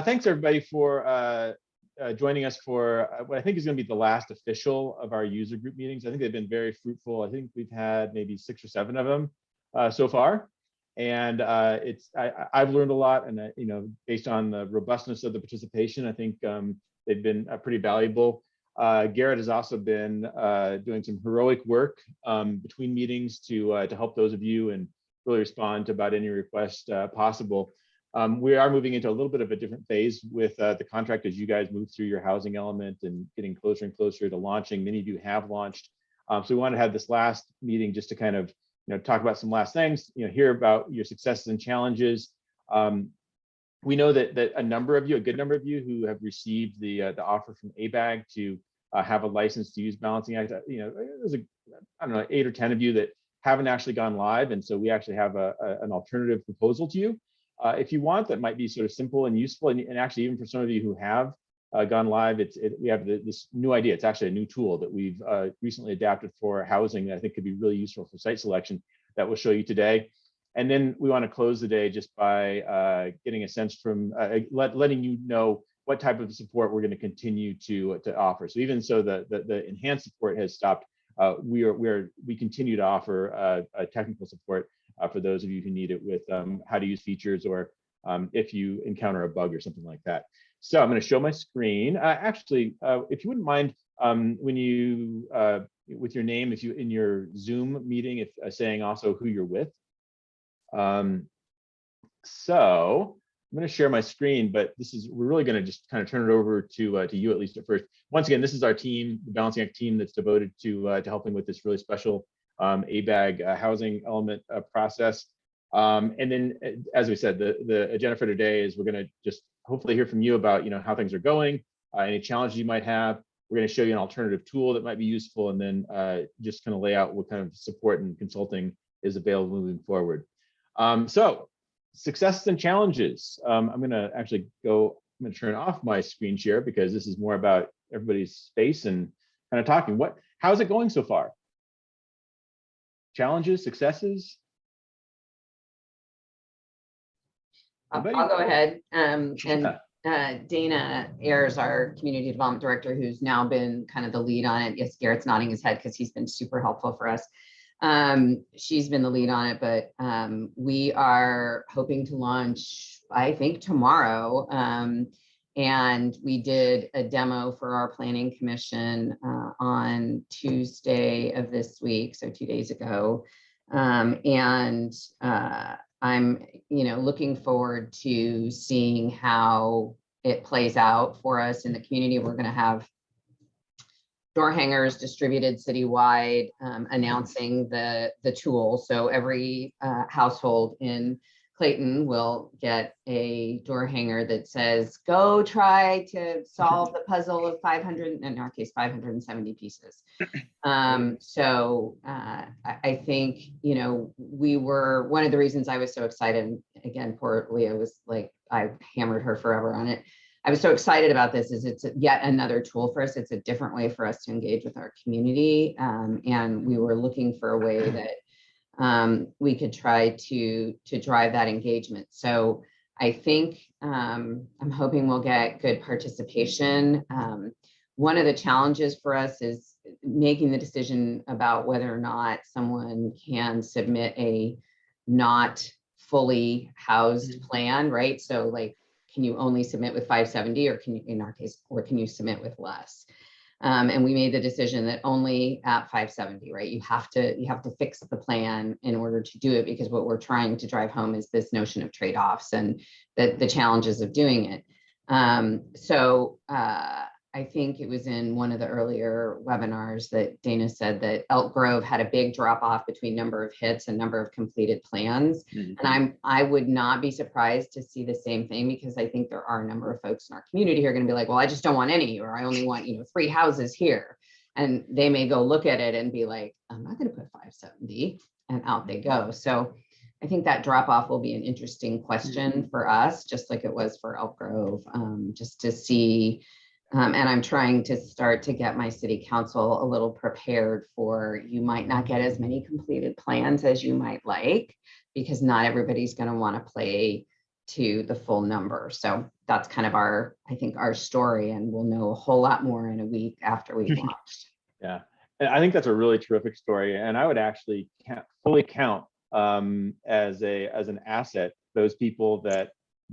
Thanks everybody for joining us for what I think is going to be the last official of our user group meetings. I think they've been very fruitful. I think we've had maybe 6 or 7 of them so far, and I've learned a lot. And based on the robustness of the participation, I think they've been pretty valuable. Garrett has also been doing some heroic work between meetings to help those of you and really respond to about any request possible. We are moving into a little bit of a different phase with the contract as you guys move through your housing element and getting closer and closer to launching. Many of you have launched. So we want to have this last meeting just to kind of talk about some last things, hear about your successes and challenges. We know that a good number of you who have received the offer from ABAG to have a license to use Balancing Act. There's I don't know, 8 or 10 of you that haven't actually gone live, and so we actually have an alternative proposal to you. If you want, that might be sort of simple and useful, and actually even for some of you who have gone live, we have this new idea. It's actually a new tool that we've recently adapted for housing that I think could be really useful for site selection that we'll show you today. And then we want to close the day just by getting a sense from letting you know what type of support we're going to continue to offer. So even so the enhanced support has stopped, we continue to offer technical support for those of you who need it with how to use features, or if you encounter a bug or something like that. So I'm going to show my screen. Actually, if you wouldn't mind, when you with your name, if you in your Zoom meeting, if saying also who you're with. So I'm going to share my screen, but we're really going to just kind of turn it over to you, at least at first. Once again, this is our team, the Balancing Act team that's devoted to helping with this really special ABAG housing element process. And then, as we said, the agenda for today is we're going to just hopefully hear from you about how things are going, any challenges you might have. We're going to show you an alternative tool that might be useful, and then just kind of lay out what kind of support and consulting is available moving forward. So successes and challenges. I'm going to turn off my screen share because this is more about everybody's space and kind of talking. How's it going so far? Challenges, successes? I'll go ahead. Dana Ayers, our community development director, who's now been kind of the lead on it. Yes, Garrett's nodding his head because he's been super helpful for us. She's been the lead on it, but we are hoping to launch, I think, tomorrow. And we did a demo for our planning commission on Tuesday of this week, so 2 days ago. And I'm, looking forward to seeing how it plays out for us in the community. We're going to have door hangers distributed citywide, announcing the tool. So every household in Clayton will get a door hanger that says, go try to solve the puzzle of 500, in our case, 570 pieces. So I think, we were, one of the reasons I was so excited, again, poor Leah was like, I hammered her forever on it. I was so excited about this is it's yet another tool for us. It's a different way for us to engage with our community. And we were looking for a way that we could try to drive that engagement. So I think I'm hoping we'll get good participation. One of the challenges for us is making the decision about whether or not someone can submit a not fully housed plan, right? So like, can you only submit with 570, or can you, in our case, or can you submit with less? And we made the decision that only at 570, right? You have to fix the plan in order to do it, because what we're trying to drive home is this notion of trade-offs and the challenges of doing it. So I think it was in one of the earlier webinars that Dana said that Elk Grove had a big drop off between number of hits and number of completed plans. And I would not be surprised to see the same thing, because I think there are a number of folks in our community who are going to be like, well, I just don't want any, or I only want, 3 houses here. And they may go look at it and be like, I'm not going to put 570, and out they go. So I think that drop off will be an interesting question for us, just like it was for Elk Grove, just to see. And I'm trying to start to get my city council a little prepared for, you might not get as many completed plans as you might like, because not everybody's going to want to play to the full number. So that's kind of I think our story, and we'll know a whole lot more in a week after we've launched. Yeah, and I think that's a really terrific story, and I would actually fully count as an asset those people that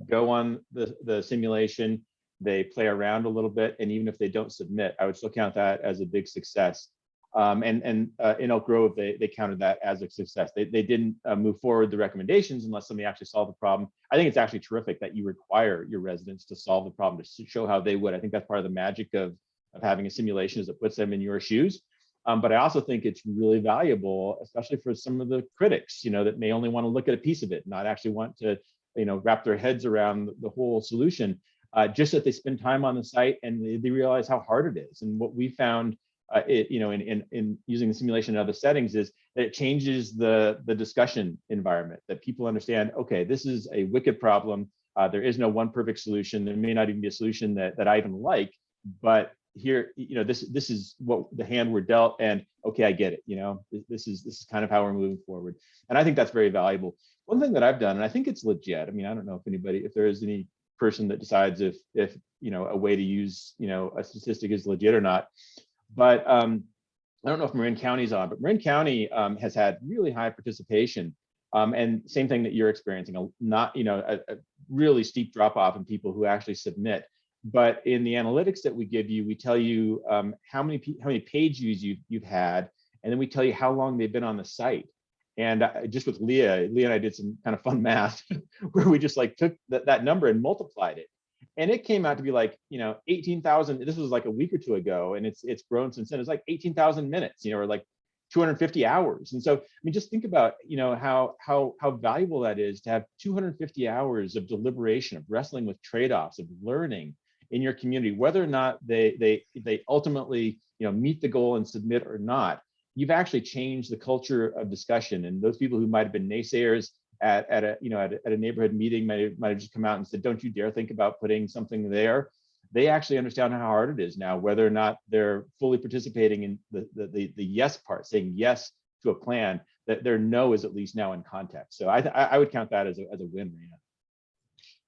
go on the simulation, they play around a little bit, and even if they don't submit, I would still count that as a big success. And in Elk Grove, they counted that as a success. They didn't move forward the recommendations unless somebody actually solved the problem. I think it's actually terrific that you require your residents to solve the problem to show how they would. I think that's part of the magic of having a simulation, is it puts them in your shoes. But I also think it's really valuable, especially for some of the critics, that may only want to look at a piece of it, not actually want to, wrap their heads around the whole solution. Just that they spend time on the site and they realize how hard it is. And what we found, in using the simulation in other settings, is that it changes the discussion environment. That people understand, okay, this is a wicked problem. There is no one perfect solution. There may not even be a solution that I even like, but here, this is what the hand we're dealt, and okay, I get it. This is kind of how we're moving forward, and I think that's very valuable. One thing that I've done, and I think it's legit. I mean, I don't know if there is any person that decides if a way to use a statistic is legit or not, but I don't know if Marin County's on, but Marin County has had really high participation, and same thing that you're experiencing, a really steep drop off in people who actually submit. But in the analytics that we give you, we tell you how many page views you've had, and then we tell you how long they've been on the site. And just with Leah and I did some kind of fun math where we just took that number and multiplied it, and it came out to be 18,000. This was a week or two ago, and it's grown since then. It's 18,000 minutes, or 250 hours. And so, I mean, just think about how valuable that is to have 250 hours of deliberation, of wrestling with trade-offs, of learning in your community, whether or not they ultimately meet the goal and submit or not. You've actually changed the culture of discussion, and those people who might have been naysayers at a neighborhood meeting might have just come out and said, "Don't you dare think about putting something there." They actually understand how hard it is now, whether or not they're fully participating in the yes part, saying yes to a plan. That their no is at least now in context. So I would count that as a win, Rena.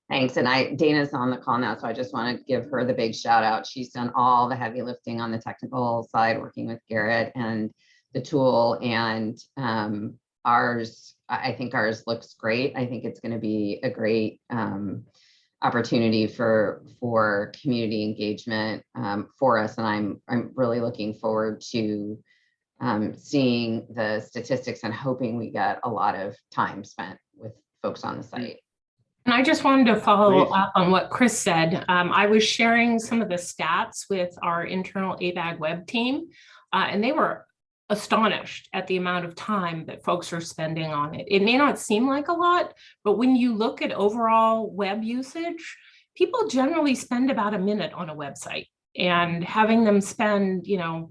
Thanks. And Dana's on the call now, so I just want to give her the big shout out. She's done all the heavy lifting on the technical side, working with Garrett and the tool. And I think ours looks great. I think it's going to be a great opportunity for community engagement for us. And I'm really looking forward to seeing the statistics and hoping we get a lot of time spent with folks on the site. And I just wanted to follow up on what Chris said. I was sharing some of the stats with our internal ABAG web team, and they were astonished at the amount of time that folks are spending on it. It may not seem like a lot, but when you look at overall web usage, people generally spend about a minute on a website, and having them spend,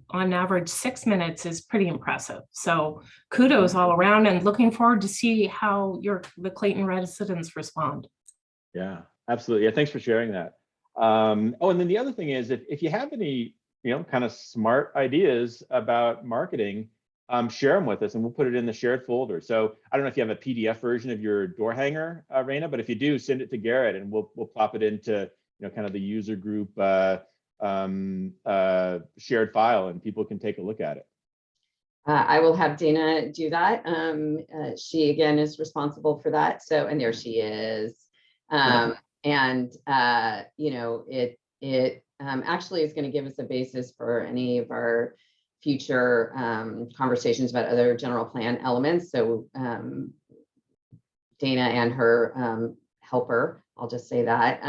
on average 6 minutes is pretty impressive. So kudos all around, and looking forward to see how the Clayton residents respond. Yeah, absolutely. Yeah, thanks for sharing that. And then the other thing is, if you have any kind of smart ideas about marketing, share them with us, and we'll put it in the shared folder. So I don't know if you have a PDF version of your door hanger, Rena, but if you do, send it to Garrett, and we'll plop it into kind of the user group shared file, and people can take a look at it. I will have Dana do that. She again is responsible for that. So, and there she is. And it actually is going to give us a basis for any of our future conversations about other general plan elements. So Dana and her helper, I'll just say that,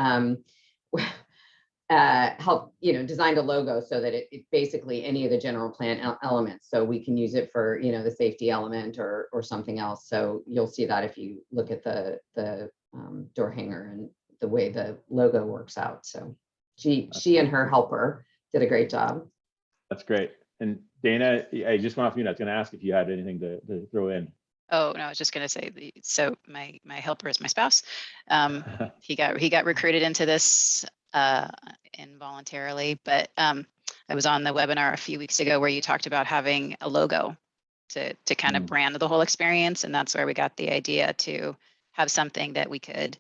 help designed a logo so that it basically any of the general plan elements, so we can use it for the safety element or something else. So you'll see that if you look at the door hanger and the way the logo works out. So she and her helper did a great job. That's great. And Dana, I just went off mute. I was going to ask if you had anything to throw in. Oh no, I was just going to say, so my helper is my spouse. He got recruited into this involuntarily, but I was on the webinar a few weeks ago where you talked about having a logo to kind of brand the whole experience, and that's where we got the idea to have something that we could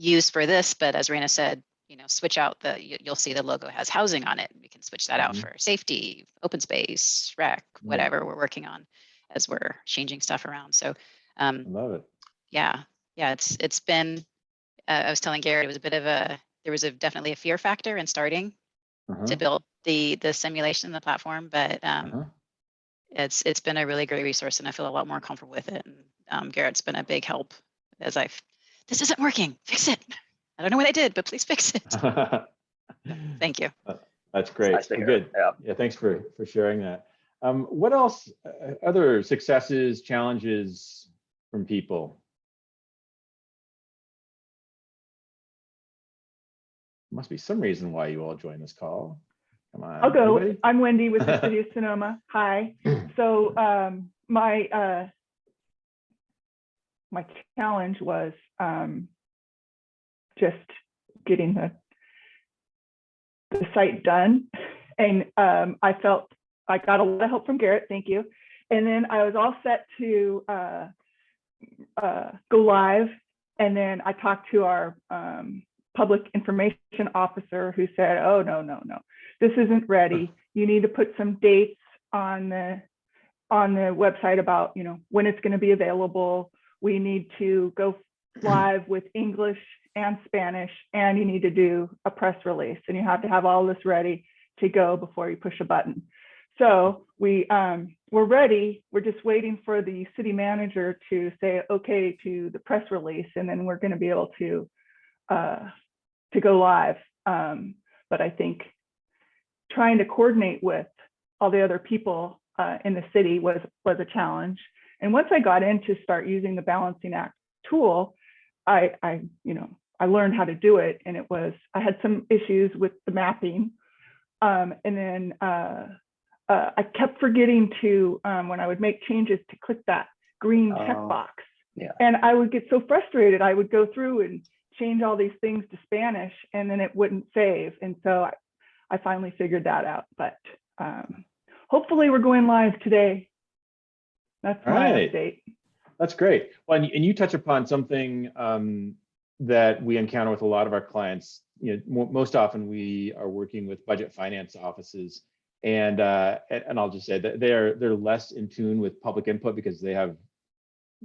used for this, but as Raina said, switch out you'll see the logo has housing on it. We can switch that out for safety, open space, rec, whatever we're working on as we're changing stuff around. So I love it. yeah, it's been, I was telling Garrett, it was a bit of there was definitely a fear factor in starting to build the simulation in the platform, but it's been a really great resource and I feel a lot more comfortable with it. And Garrett's been a big help as this isn't working, fix it. I don't know what I did, but please fix it. Thank you. That's great. Nice to hear. Good. Yeah, thanks for sharing that. What else, other successes, challenges from people? Must be some reason why you all joined this call. Come on. I'll go. Anybody? I'm Wendy with the City of Sonoma. Hi. So my challenge was just getting the site done, and I felt I got a lot of help from Garrett. Thank you. And then I was all set to go live, and then I talked to our public information officer, who said, "Oh no, this isn't ready. You need to put some dates on the website about when it's going to be available. We need to go live with English and Spanish, and you need to do a press release, and you have to have all this ready to go before you push a button." So we're ready. We're just waiting for the city manager to say okay to the press release, and then we're going to be able to go live. But I think trying to coordinate with all the other people in the city was a challenge. And once I got in to start using the Balancing Act tool, I learned how to do it, and I had some issues with the mapping, and then I kept forgetting to when I would make changes to click that green checkbox. Yeah. And I would get so frustrated. I would go through and change all these things to Spanish, and then it wouldn't save. And so I finally figured that out. But hopefully we're going live today. That's my update. That's great. Well, and you touch upon something that we encounter with a lot of our clients. Most often we are working with budget finance offices, and I'll just say that they're less in tune with public input because they have,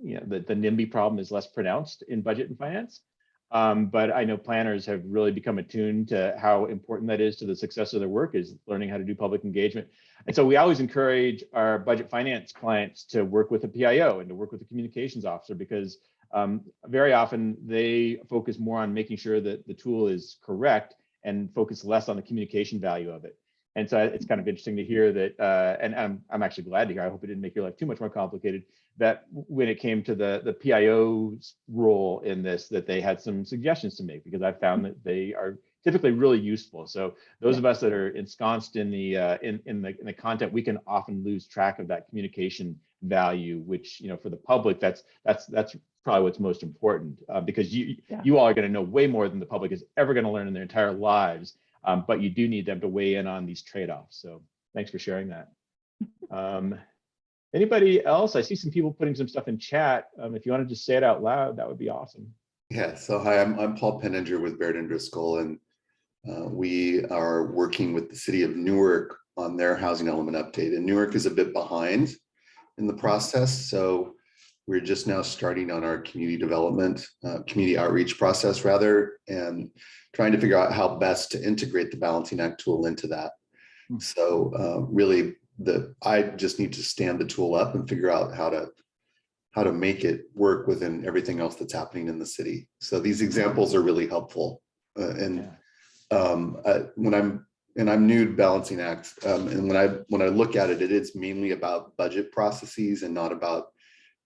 the NIMBY problem is less pronounced in budget and finance. But I know planners have really become attuned to how important that is to the success of their work, is learning how to do public engagement. And so we always encourage our budget finance clients to work with a PIO and to work with a communications officer, because very often they focus more on making sure that the tool is correct and focus less on the communication value of it. And so it's kind of interesting to hear that, and I'm actually glad to hear, I hope it didn't make your life too much more complicated, that when it came to the PIO's role in this, that they had some suggestions to make, because I found that they are typically really useful. So those of us that are ensconced in the content, we can often lose track of that communication value, which, for the public, that's probably what's most important, because you all are going to know way more than the public is ever going to learn in their entire lives. But you do need them to weigh in on these trade-offs. So thanks for sharing that. Anybody else? I see some people putting some stuff in chat. If you want to just say it out loud, that would be awesome. Yeah, so hi, I'm Paul Penninger with Baird & Driscoll, and we are working with the city of Newark on their housing element update. And Newark is a bit behind in the process. So we're just now starting on our community development, community outreach process rather, and trying to figure out how best to integrate the Balancing Act tool into that. So really, I just need to stand the tool up and figure out how to make it work within everything else that's happening in the city. So these examples are really helpful. When I'm new to Balancing Act, and when I look at it, it is mainly about budget processes and not about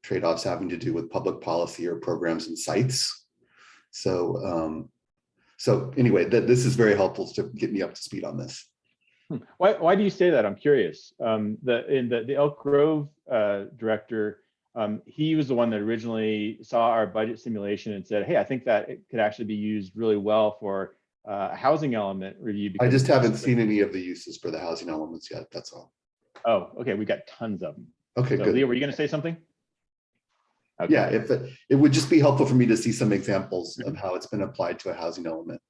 trade-offs having to do with public policy or programs and sites. So anyway, this is very helpful to get me up to speed on this. Why do you say that? I'm curious. The Elk Grove director, he was the one that originally saw our budget simulation and said, "Hey, I think that it could actually be used really well for a housing element review." I just haven't seen any of the uses for the housing elements yet. That's all. Oh, okay. We got tons of them. Okay, So, good. Leah, were you going to say something? Okay. Yeah, if it would just be helpful for me to see some examples of how it's been applied to a housing element.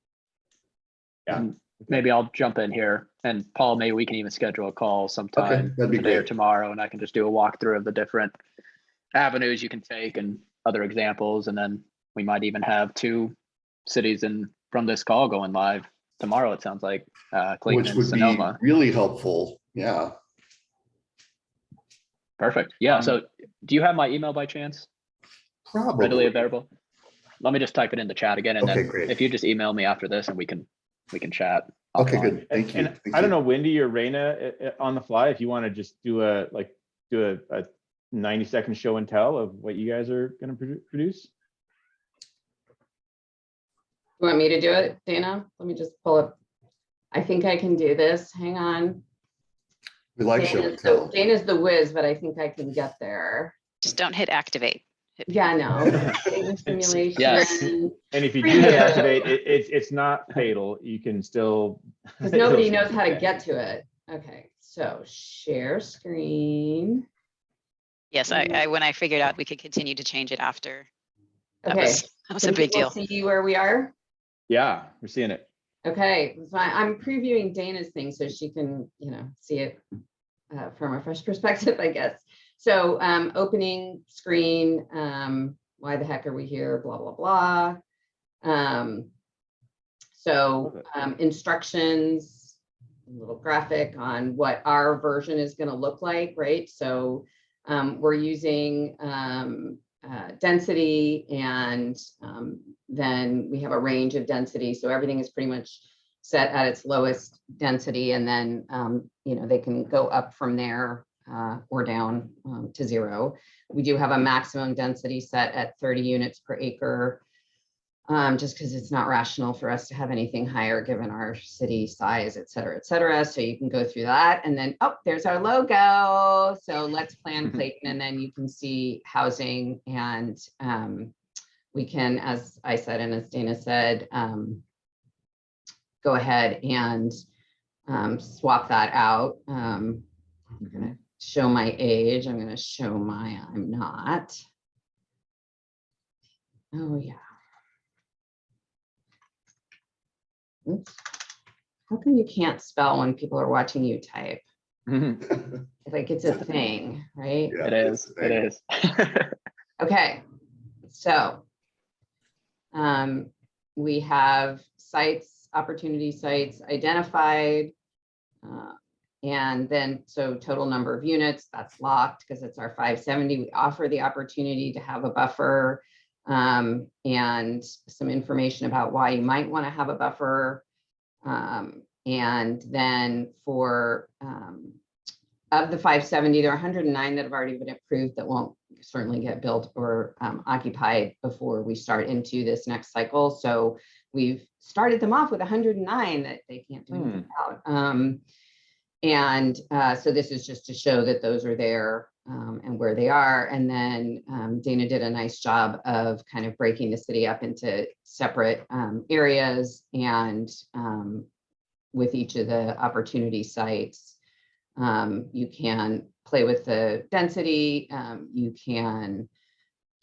Yeah. And maybe I'll jump in here, and Paul, maybe we can even schedule a call sometime that'd be today or great. tomorrow, and I can just do a walkthrough of the different avenues you can take and other examples. And then we might even have 2 cities from this call going live tomorrow, it sounds like, Clayton Which and would Sonoma. be really helpful. Yeah. Perfect. Yeah. So do you have my email by chance? Probably. Readily available? Let me just type it in the chat again, and Okay, then great. if you just email me after this, and we can chat. Okay, offline. good. Thank you. And I don't know, Wendy or Raina, on the fly, if you want to just do a 90-second show and tell of what you guys are going to produce. You want me to do it, Dana? Let me just pull up. I think I can do this. Hang on. We like show and tell. Dana's the whiz, but I think I can get there. Just don't hit activate. Yeah, no. Simulation. Yes. And if you do activate, it's not fatal. You can still. Because nobody knows how to get to it. Okay, so share screen. Yes, I when I figured out we could continue to change it after. That Okay, was a big deal. See where we are. Yeah, we're seeing it. Okay, so I'm previewing Dana's thing so she can, see it from a fresh perspective, I guess. So opening screen, why the heck are we here? Blah, blah, blah. So instructions, a little graphic on what our version is going to look like, right? So we're using density, and then we have a range of density. So everything is pretty much set at its lowest density, and then they can go up from there or down to 0. We do have a maximum density set at 30 units per acre, just because it's not rational for us to have anything higher given our city size, et cetera, et cetera. So you can go through that, and then, oh, there's our logo. So let's plan Clayton, and then you can see housing, and we can, as I said, and as Dana said, go ahead and swap that out. I'm gonna show my age. I'm gonna show my I'm not. Oh yeah. Oops. How come you can't spell when people are watching you type? Like it's a thing, right? Yeah, It is. It is. Okay, so we have sites, opportunity sites identified. And then, so total number of units, that's locked because it's our 570. We offer the opportunity to have a buffer and some information about why you might want to have a buffer. And then for of the 570, there are 109 that have already been approved that won't certainly get built or occupied before we start into this next cycle. So we've started them off with 109 that they can't do anything about. So this is just to show that those are there and where they are. And then Dana did a nice job of kind of breaking the city up into separate areas, and with each of the opportunity sites, you can play with the density, you can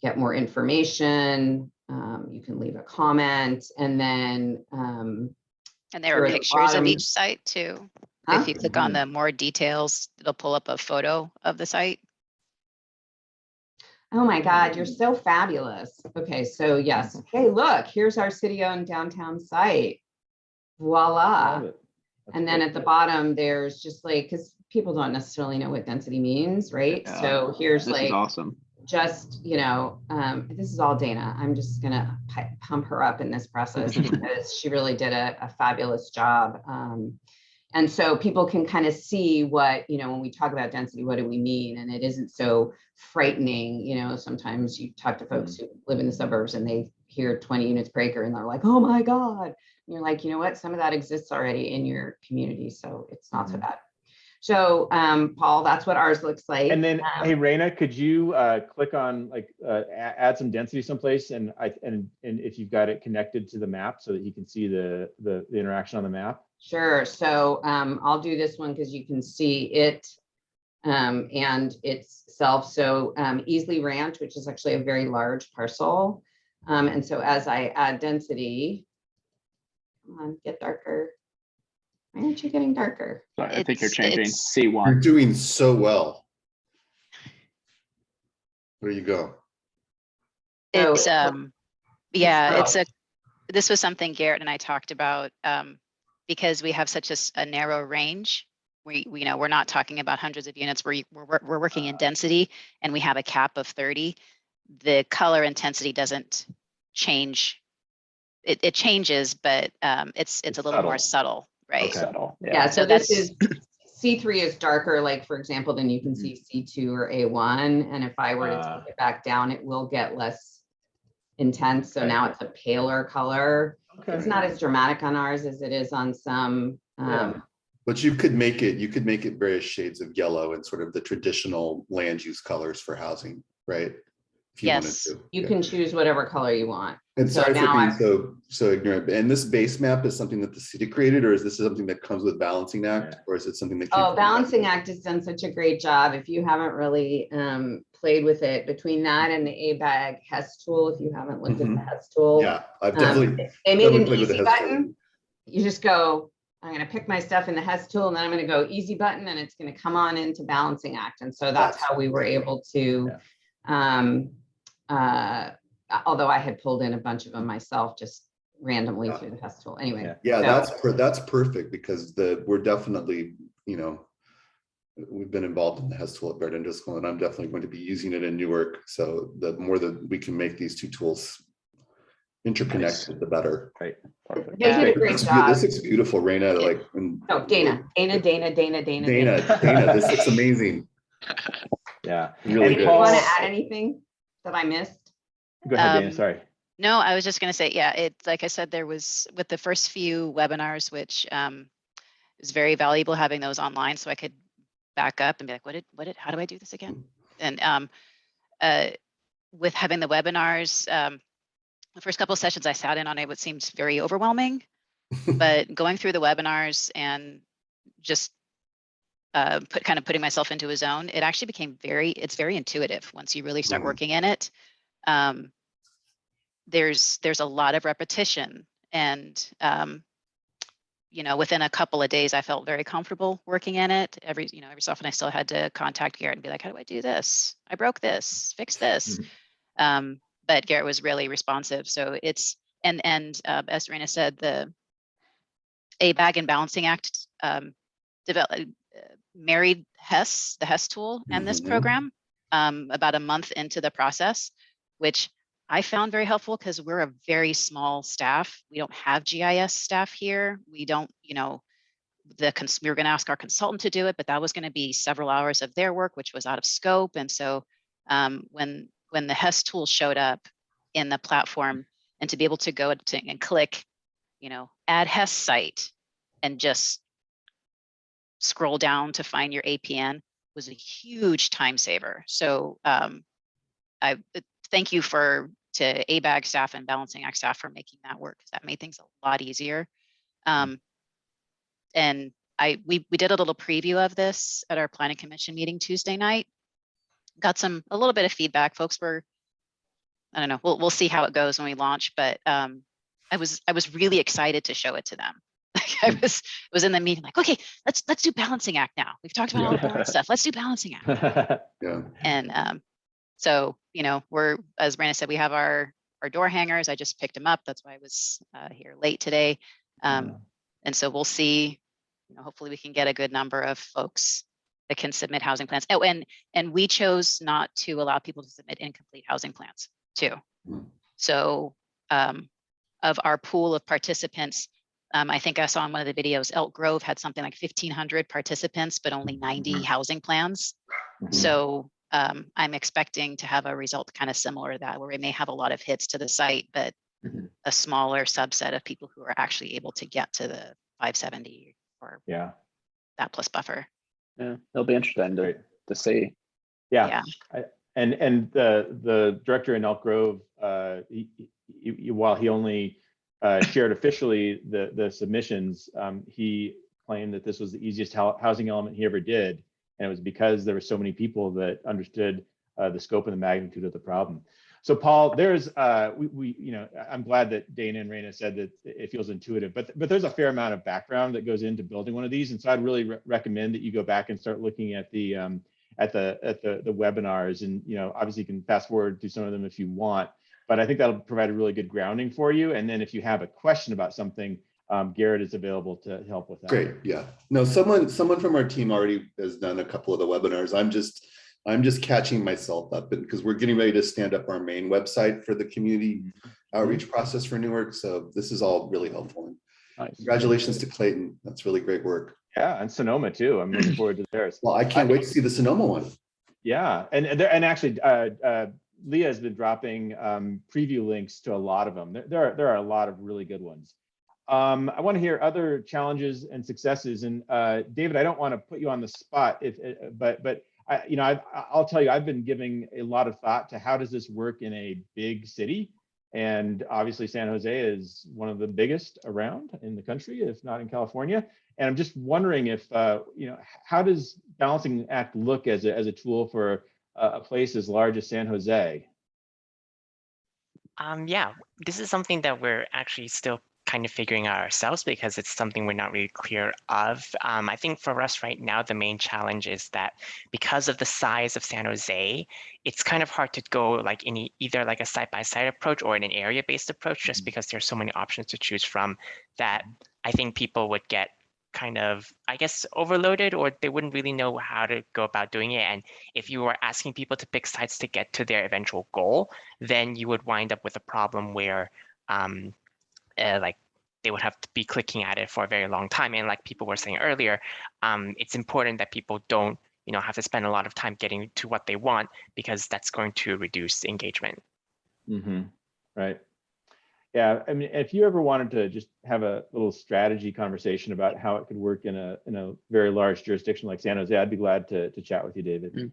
get more information, you can leave a comment, and then And there are pictures of each site too. If you click on the more details, it'll pull up a photo of the site. Oh my God, you're so fabulous. Okay, so yes. Hey, look, here's our city-owned downtown site. Voila. And then at the bottom, there's just like, because people don't necessarily know what density means, right? Yeah, So here's this like, is awesome. Just, this is all Dana. I'm just gonna pump her up in this process because she really did a fabulous job. And so people can kind of see what, when we talk about density, what do we mean? And it isn't so frightening. Sometimes you talk to folks who live in the suburbs and they hear 20 units per acre and they're like, oh my God. And you're like, you know what? Some of that exists already in your community. So it's not so bad. So Paul, that's what ours looks like. And then, hey, Raina, could you click on add some density someplace, and if you've got it connected to the map so that you can see the interaction on the map? Sure. So I'll do this one because you can see it and itself. So Easley Ranch, which is actually a very large parcel. And so as I add density, come on, get darker. Why aren't you getting darker? Sorry, I think you're changing You're C1. doing so well. There you go. It's So- yeah, Oh. this was something Garrett and I talked about, because we have such a narrow range. We're not talking about hundreds of units. We're working in density, and we have a cap of 30. The color intensity doesn't change. It changes, but it's a little more subtle, right? Okay. Subtle. Yeah, so So this that's- is, C3 is darker, like for example, than you can see C2 or A1. And if I were to take it back down, it will get less intense. So Okay. now it's a paler color. Okay. It's not as dramatic on ours as it is on some. But you could make it various shades of yellow and sort of the traditional land use colors for housing, right? If you wanted Yes. to. You Yeah. can choose whatever color you want. And So sorry for now being so ignorant. And this base map is something that the city created, or is this something that comes with Balancing Act, Yeah. or is it something that? came Oh, from Balancing Act has done such a great job. If you haven't really played with it, between that and the ABAG HES tool, if you haven't looked at the HES tool. Yeah, I've definitely. They made definitely an played with the easy HES tool. button. You just go, I'm going to pick my stuff in the HES tool, and then I'm going to go easy button, and it's going to come on into Balancing Act. And so that's how we were able to, although I had pulled in a bunch of them myself, just randomly through the HES tool. Anyway. Yeah, so, that's perfect, because we're definitely, we've been involved in the HES tool at Baird Industrial, and I'm definitely going to be using it in Newark. So the more that we can make these two tools interconnected, the better. Right. Perfect. they did a great job. This looks beautiful, Raina. Like, Oh, Dana, this looks amazing. Yeah. Really Dana, good. do you want to add anything that I missed? Go ahead, Dana. Sorry. No, I was just going to say, yeah, it's like I said, there was with the first few webinars, which is very valuable having those online, so I could back up and be like, how do I do this again? And with having the webinars, the first couple of sessions I sat in on it, seemed very overwhelming, but going through the webinars and just putting myself into a zone, it actually became it's very intuitive once you really start working in it. There's a lot of repetition, and within a couple of days I felt very comfortable working in it. Every so often I still had to contact Garrett and be like, how do I do this? I broke this, fix this. But Garrett was really responsive. So it's and as Raina said, the ABAG and Balancing Act married the HES tool and this program about a month into the process, which I found very helpful because we're a very small staff. We don't have GIS staff here. We don't, we were going to ask our consultant to do it, but that was going to be several hours of their work, which was out of scope. And so when the HES tool showed up in the platform, and to be able to go and click, add HES site and just scroll down to find your APN was a huge time saver. So I thank you to ABAG staff and Balancing Act staff for making that work, because that made things a lot easier. And we did a little preview of this at our planning commission meeting Tuesday night. Got a little bit of feedback. Folks were, I don't know, we'll see how it goes when we launch, but I was really excited to show it to them. I was in the meeting like, okay, let's do Balancing Act now. We've talked about all the boring stuff. Let's do Balancing Act. And so, we're, as Brandon said, we have our door hangers. I just picked them up. That's why I was here late today. And so we'll see, hopefully we can get a good number of folks that can submit housing plans. Oh, and we chose not to allow people to submit incomplete housing plans too. So of our pool of participants, I think I saw in one of the videos, Elk Grove had something like 1,500 participants, but only 90 housing plans. So I'm expecting to have a result kind of similar to that, where we may have a lot of hits to the site, but a smaller subset of people who are actually able to get to the 570 or that plus buffer. Yeah, it'll be interesting to see. Yeah. And the director in Elk Grove, while he only shared officially the submissions, he claimed that this was the easiest housing element he ever did. And it was because there were so many people that understood the scope and the magnitude of the problem. So Paul, there's I'm glad that Dana and Raina said that it feels intuitive, but there's a fair amount of background that goes into building one of these, and so I'd really recommend that you go back and start looking at the webinars, and obviously you can fast forward through some of them if you want, but I think that'll provide a really good grounding for you. And then if you have a question about something, Garrett is available to help with that. Great, yeah. No, someone from our team already has done a couple of the webinars. I'm just catching myself up because we're getting ready to stand up our main website for the community outreach process for Newark. So this is all really helpful. Nice. Congratulations to Clayton. That's really great work. Yeah, and Sonoma too. I'm looking forward to theirs. Well, I can't wait to see the Sonoma one. Yeah, and actually, Leah has been dropping preview links to a lot of them. There are a lot of really good ones. I want to hear other challenges and successes. And David, I don't want to put you on the spot, but I'll tell you, I've been giving a lot of thought to how does this work in a big city, and obviously San Jose is one of the biggest around in the country, if not in California. And I'm just wondering if how does Balancing Act look as a tool for a place as large as San Jose? Yeah, this is something that we're actually still kind of figuring out ourselves because it's something we're not really clear of. I think for us right now, the main challenge is that because of the size of San Jose, it's kind of hard to go like in either like a side-by-side approach or in an area-based approach, just because there's so many options to choose from that I think people would get kind of, I guess, overloaded, or they wouldn't really know how to go about doing it. And if you were asking people to pick sites to get to their eventual goal, then you would wind up with a problem where like they would have to be clicking at it for a very long time. And like people were saying earlier, it's important that people don't, have to spend a lot of time getting to what they want, because that's going to reduce engagement. Mm-hmm. Right. Yeah. I mean, if you ever wanted to just have a little strategy conversation about how it could work in a very large jurisdiction like San Jose, I'd be glad to chat with you, David. Mm-hmm.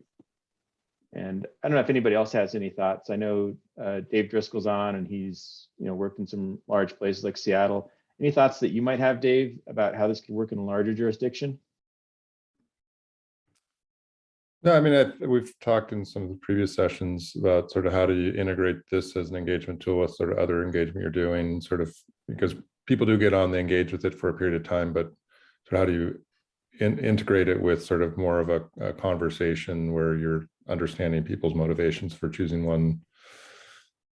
And I don't know if anybody else has any thoughts. I know Dave Driscoll's on, and he's worked in some large places like Seattle. Any thoughts that you might have, Dave, about how this could work in a larger jurisdiction? No, I mean, we've talked in some of the previous sessions about sort of how do you integrate this as an engagement tool with sort of other engagement you're doing, sort of, because people do get on, they engage with it for a period of time, but so how do you integrate it with sort of more of a conversation where you're understanding people's motivations for choosing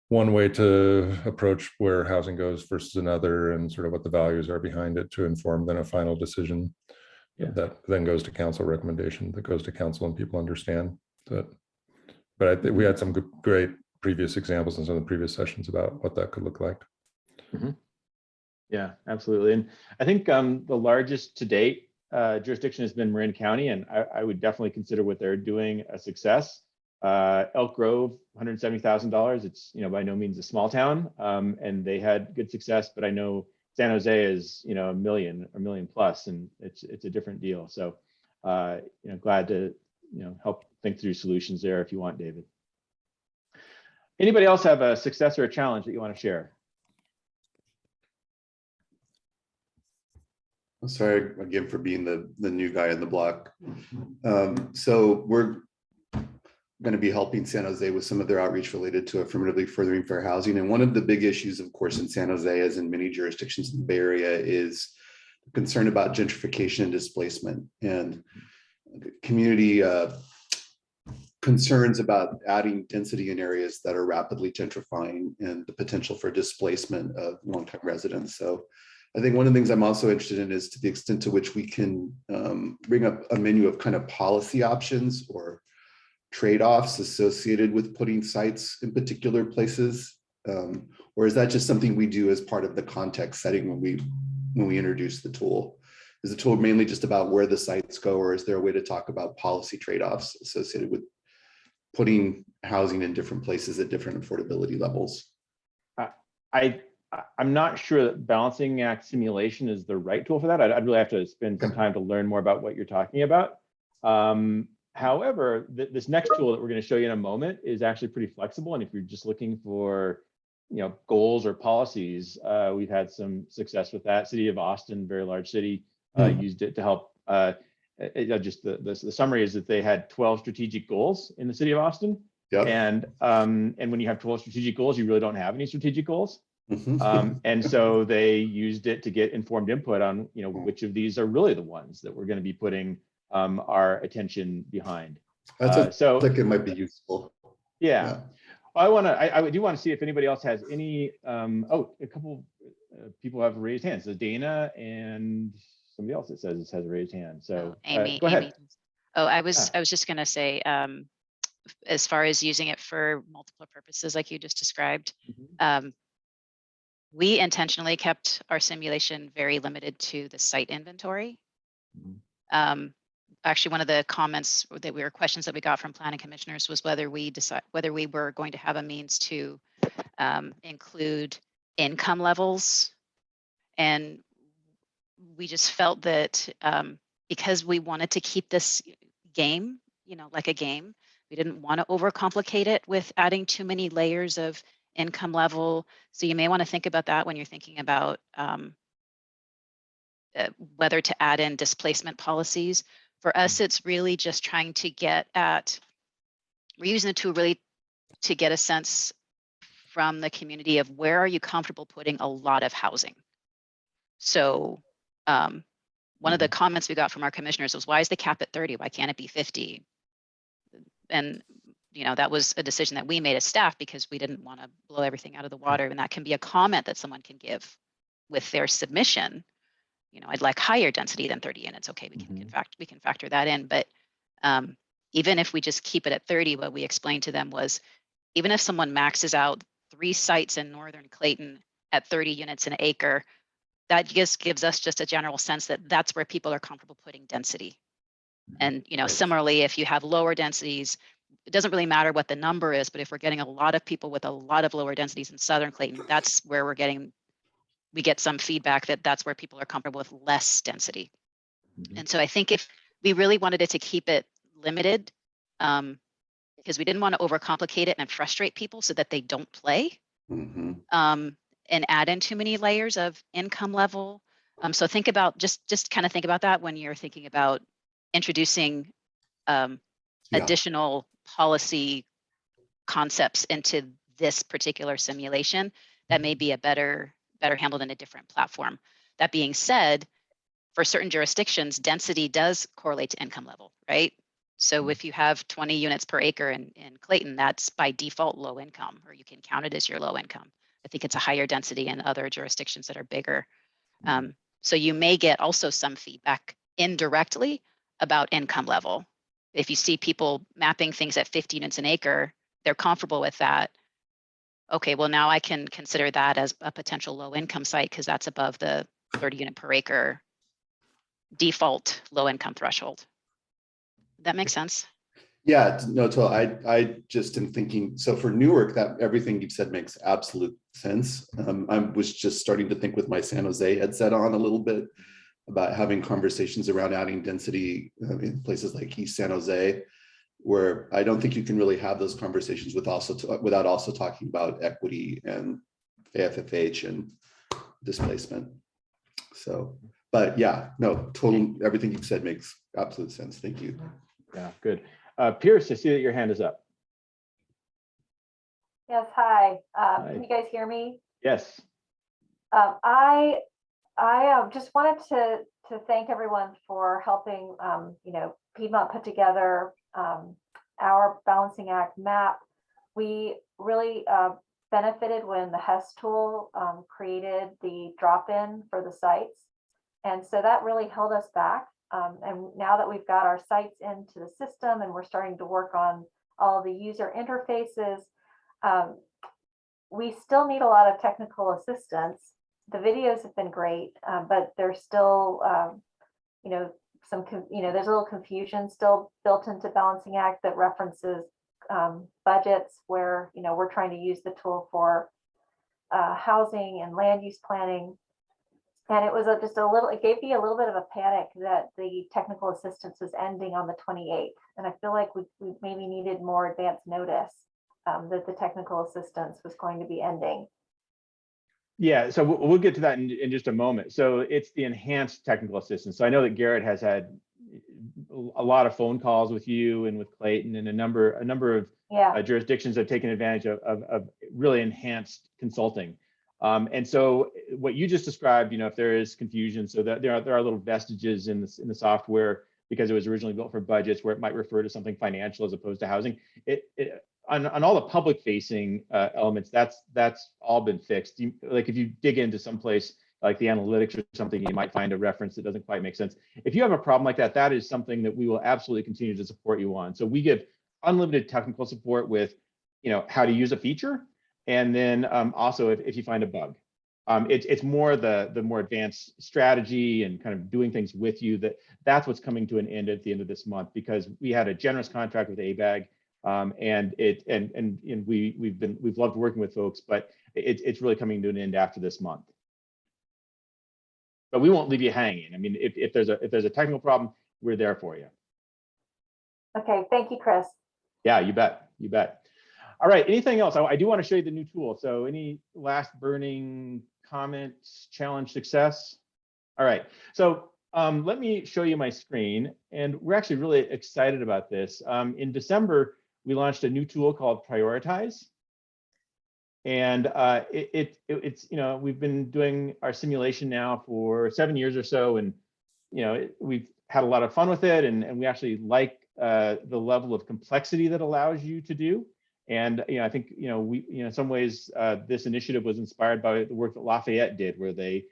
one way to approach where housing goes versus another, and sort of what the values are behind it to inform then a final decision that then goes to council, recommendation that goes to council, and people understand that. But I think we had some great previous examples in some of the previous sessions about what that could look like. Mm-hmm. Yeah, absolutely. And I think the largest to date jurisdiction has been Marin County, and I would definitely consider what they're doing a success. Elk Grove, $170,000. It's by no means a small town, and they had good success. But I know San Jose is a million plus, and it's a different deal. So glad to help think through solutions there if you want, David. Anybody else have a success or a challenge that you want to share? I'm sorry again for being the new guy in the block. So we're going to be helping San Jose with some of their outreach related to affirmatively furthering fair housing. And one of the big issues, of course, in San Jose, as in many jurisdictions in the Bay Area, is concern about gentrification and displacement, and community concerns about adding density in areas that are rapidly gentrifying, and the potential for displacement of long-term residents. So I think one of the things I'm also interested in is to the extent to which we can bring up a menu of kind of policy options or trade-offs associated with putting sites in particular places, or is that just something we do as part of the context setting when we introduce the tool? Is the tool mainly just about where the sites go, or is there a way to talk about policy trade-offs associated with putting housing in different places at different affordability levels? I'm not sure that Balancing Act simulation is the right tool for that. I'd really have to spend some time to learn more about what you're talking about. However, this next tool that we're going to show you in a moment is actually pretty flexible. And if you're just looking for, goals or policies, we've had some success with that. City of Austin, very large city, used it to help. just the summary is that they had 12 strategic goals in the city of Austin. Yep. And when you have 12 strategic goals, you really don't have any strategic goals. Mhm. And so they used it to get informed input on, which of these are really the ones that we're going to be putting our attention behind. So like it might be useful. Yeah. I do want to see if anybody else has any. A couple people have raised hands. So Dana and somebody else that says has a raised hand. So Amy, go ahead. Amy. Oh, I was just going to say, as far as using it for multiple purposes, like you just described, we intentionally kept our simulation very limited to the site inventory. Actually, one of the comments questions that we got from planning commissioners was whether we were going to have a means to include income levels. And we just felt that because we wanted to keep this game, like a game, we didn't want to overcomplicate it with adding too many layers of income level. So you may want to think about that when you're thinking about whether to add in displacement policies. For us, it's really just trying to get at, we're using the tool really to get a sense from the community of where are you comfortable putting a lot of housing. So one of the comments we got from our commissioners was, why is the cap at 30? Why can't it be 50? And that was a decision that we made as staff because we didn't want to blow everything out of the water. And that can be a comment that someone can give with their submission. I'd like higher density than 30 units. Okay, we can factor that in. But even if we just keep it at 30, what we explained to them was, even if someone maxes out 3 sites in northern Clayton at 30 units an acre, that just gives us just a general sense that that's where people are comfortable putting density. And similarly, if you have lower densities, it doesn't really matter what the number is, but if we're getting a lot of people with a lot of lower densities in southern Clayton, that's where we get some feedback that that's where people are comfortable with less density. And so I think if we really wanted it to keep it limited, because we didn't want to overcomplicate it and frustrate people so that they don't play, and add in too many layers of income level. So think about, just kind of think about that when you're thinking about introducing additional policy concepts into this particular simulation. That may be a better handled in a different platform. That being said, for certain jurisdictions, density does correlate to income level, right? So if you have 20 units per acre in Clayton, that's by default low income, or you can count it as your low income. I think it's a higher density in other jurisdictions that are bigger. So you may get also some feedback indirectly about income level. If you see people mapping things at 50 units an acre, they're comfortable with that. Okay, well, now I can consider that as a potential low income site because that's above the 30 unit per acre default low income threshold. That makes sense? Yeah, no, so I just am thinking, so for Newark, that everything you've said makes absolute sense. I was just starting to think with my San Jose headset on a little bit about having conversations around adding density in places like East San Jose, where I don't think you can really have those conversations without also talking about equity and AFFH and displacement. So, but yeah, no, everything you've said makes absolute sense. Thank you. Yeah, good. Pierce, I see that your hand is up. Yes, hi. Hi. Can you guys hear me? Yes. I just wanted to thank everyone for helping, Piedmont put together our balancing act map. We really benefited when the HES tool created the drop-in for the sites. And so that really held us back. And now that we've got our sites into the system and we're starting to work on all the user interfaces, we still need a lot of technical assistance. The videos have been great, but there's still, there's a little confusion still built into Balancing Act that references budgets where, we're trying to use the tool for housing and land use planning. And it was it gave me a little bit of a panic that the technical assistance was ending on the 28th. And I feel like we maybe needed more advance notice that the technical assistance was going to be ending. Yeah, so we'll get to that in just a moment. So it's the enhanced technical assistance. So I know that Garrett has had a lot of phone calls with you and with Clayton and a number of jurisdictions have taken advantage of really enhanced consulting. And so what you just described, if there is confusion, so that there are little vestiges in the software because it was originally built for budgets where it might refer to something financial as opposed to housing. On all the public facing elements, that's all been fixed. Like if you dig into some place like the analytics or something, you might find a reference that doesn't quite make sense. If you have a problem like that, that is something that we will absolutely continue to support you on. So we give unlimited technical support with, how to use a feature. And then also if you find a bug, it's more the more advanced strategy and kind of doing things with you that's what's coming to an end at the end of this month, because we had a generous contract with ABAG, and we've loved working with folks, but it's really coming to an end after this month. But we won't leave you hanging. I mean, if there's a technical problem, we're there for you. Okay, thank you, Chris. Yeah, you bet. You bet. All right, anything else? I do want to show you the new tool. So any last burning comments, challenge, success? All right, so let me show you my screen. And we're actually really excited about this. In December, we launched a new tool called Prioritize. And it's, we've been doing our simulation now for 7 years or so. And, we've had a lot of fun with it. And we actually like the level of complexity that allows you to do. And I think in some ways this initiative was inspired by the work that Lafayette did, where they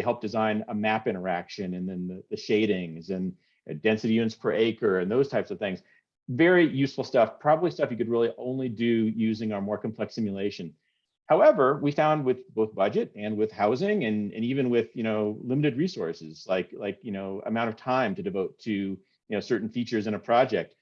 helped design a map interaction, and then the shadings and density units per acre and those types of things. Very useful stuff, probably stuff you could really only do using our more complex simulation. However, we found with both budget and with housing and even with limited resources like amount of time to devote to certain features in a project,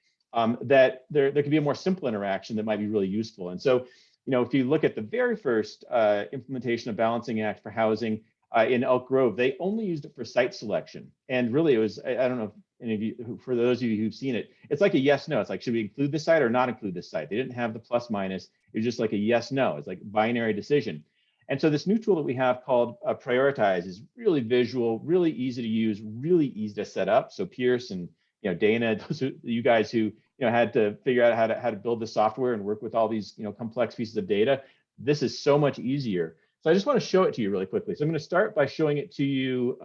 that there could be a more simple interaction that might be really useful. And so, if you look at the very first implementation of Balancing Act for housing in Elk Grove, they only used it for site selection. And really it was, I don't know if any of you, for those of you who've seen it, it's like a yes, no. It's like, should we include this site or not include this site? They didn't have the plus minus. It was just like a yes, no. It's like binary decision. And so this new tool that we have called Prioritize is really visual, really easy to use, really easy to set up. So Pierce and Dana, those are you guys who had to figure out how to build the software and work with all these complex pieces of data. This is so much easier. So I just want to show it to you really quickly. So I'm going to start by showing it to you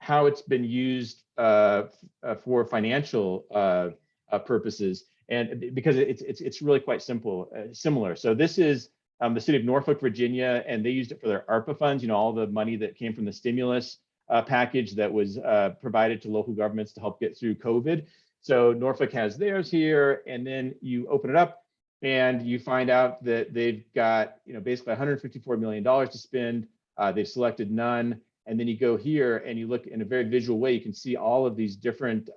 how it's been used for financial purposes, and because it's really quite similar. So this is the city of Norfolk, Virginia, and they used it for their ARPA funds. All the money that came from the stimulus package that was provided to local governments to help get through COVID. So Norfolk has theirs here, and then you open it up and you find out that they've got basically $154 million to spend. They've selected none. And then you go here and you look in a very visual way, you can see all of these different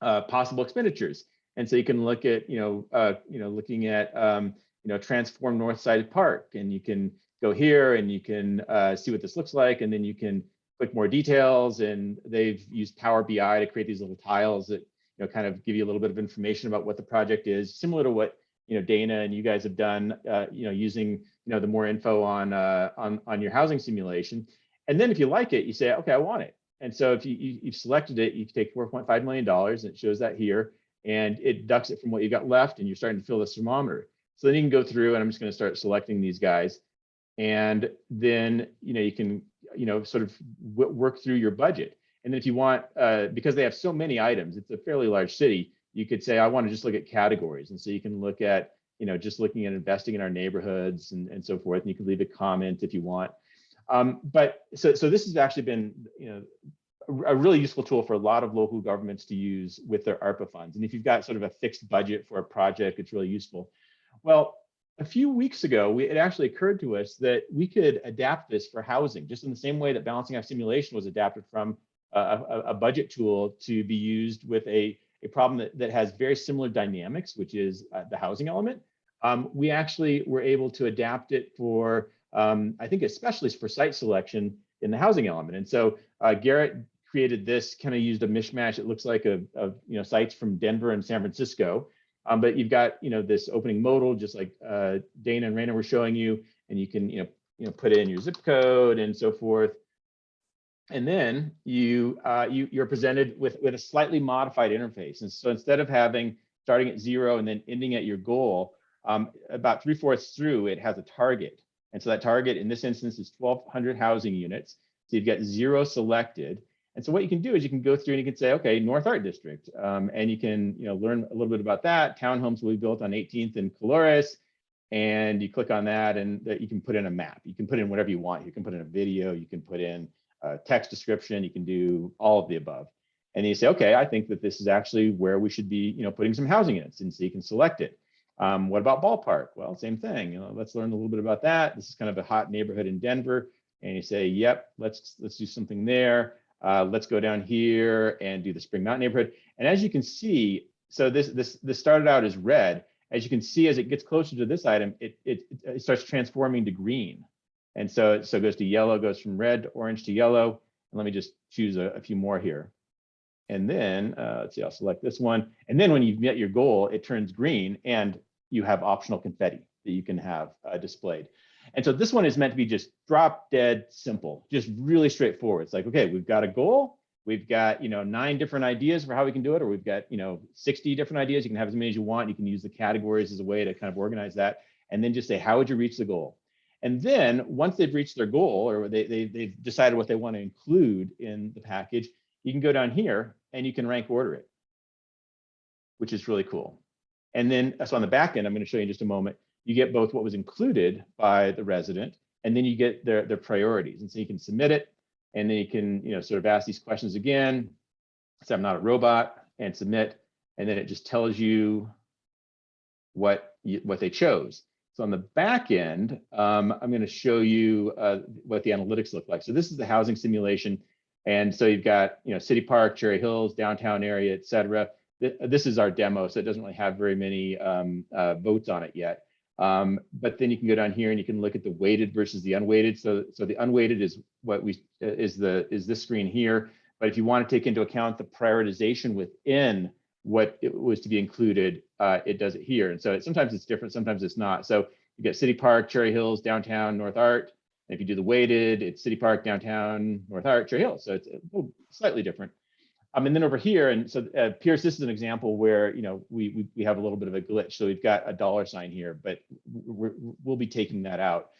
possible expenditures. And so you can look at, looking at, Transform Northside Park, and you can go here and you can see what this looks like. And then you can click more details, and they've used Power BI to create these little tiles that, kind of give you a little bit of information about what the project is, similar to what, Dana and you guys have done, using, the more info on your housing simulation. And then if you like it, you say, okay, I want it. And so if you've selected it, you can take $4.5 million, and it shows that here, and it deducts it from what you got left, and you're starting to fill the thermometer. So then you can go through, and I'm just going to start selecting these guys. And then, you can, sort of work through your budget. And then if you want, because they have so many items, it's a fairly large city, you could say, I want to just look at categories. And so you can look at, just looking at investing in our neighborhoods and so forth. And you can leave a comment if you want. But so this has actually been, a really useful tool for a lot of local governments to use with their ARPA funds. And if you've got sort of a fixed budget for a project, it's really useful. Well, a few weeks ago, it actually occurred to us that we could adapt this for housing, just in the same way that Balancing Act simulation was adapted from a budget tool to be used with a problem that has very similar dynamics, which is the housing element. We actually were able to adapt it for, I think especially for site selection in the housing element. And so Garrett created this, kind of used a mishmash. It looks like sites from Denver and San Francisco. But you've got this opening modal, just like Dana and Raina were showing you, and you can put in your zip code and so forth. And then you're presented with a slightly modified interface. And so instead of starting at 0 and then ending at your goal, about 3/4 through, it has a target. And so that target in this instance is 1,200 housing units. So you've got 0 selected. And so what you can do is you can go through and you can say, okay, North Art District. And you can learn a little bit about that. Townhomes will be built on 18th and Colores. And you click on that and you can put in a map. You can put in whatever you want. You can put in a video. You can put in a text description. You can do all of the above. And then you say, okay, I think that this is actually where we should be putting some housing units. And so you can select it. What about ballpark? Well, same thing. Let's learn a little bit about that. This is kind of a hot neighborhood in Denver, and you say, "Yep, let's do something there. Let's go down here and do the Spring Mountain neighborhood." And as you can see, so this started out as red. As you can see, as it gets closer to this item, it starts transforming to green, and so it goes to yellow, goes from red to orange to yellow. And let me just choose a few more here. And then let's see, I'll select this one. And then when you've met your goal, it turns green and you have optional confetti that you can have displayed. And so this one is meant to be just drop dead simple, just really straightforward. It's like, okay, we've got a goal. We've got 9 different ideas for how we can do it, or we've got 60 different ideas. You can have as many as you want. You can use the categories as a way to kind of organize that. And then just say, how would you reach the goal? And then once they've reached their goal, or they've decided what they want to include in the package, you can go down here and you can rank order it, which is really cool. And then, so on the back end, I'm going to show you in just a moment, you get both what was included by the resident, and then you get their priorities. And so you can submit it, and then you can sort of ask these questions again. So I'm not a robot, and submit, and then it just tells you what they chose. So on the back end, I'm going to show you what the analytics look like. So this is the housing simulation. And so you've got, City Park, Cherry Hills, downtown area, et cetera. This is our demo, so it doesn't really have very many votes on it yet. But then you can go down here and you can look at the weighted versus the unweighted. So the unweighted is what is this screen here. But if you want to take into account the prioritization within what it was to be included, it does it here. And so sometimes it's different, sometimes it's not. So you get City Park, Cherry Hills, downtown, North Art. And if you do the weighted, it's City Park, downtown, North Art, Cherry Hills. So it's slightly different. And then over here, and so Pierce, this is an example where we have a little bit of a glitch. So we've got a $ here, but we'll be taking that out.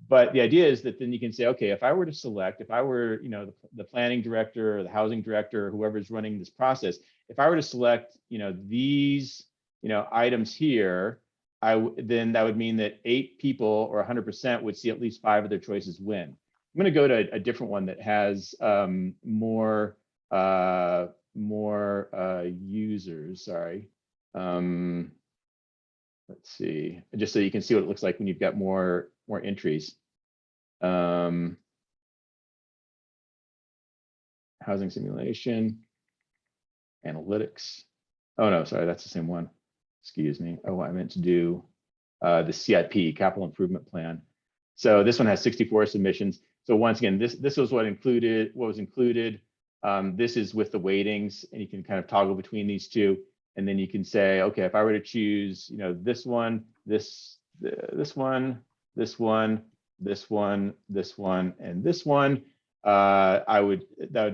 But the idea is that then you can say, okay, if I were to select, if I were the planning director or the housing director or whoever's running this process, if I were to select these items here, then that would mean that 8 people or 100% would see at least 5 of their choices win. I'm going to go to a different one that has more users. Sorry. Let's see, just so you can see what it looks like when you've got more entries. Housing simulation, analytics. Oh no, sorry, that's the same one. Excuse me. Oh, I meant to do the CIP, capital improvement plan. So this one has 64 submissions. So once again, this was what was included. This is with the weightings, and you can kind of toggle between these two. And then you can say, okay, if I were to choose, this one, this one, this one, this one, this one, and this one, that would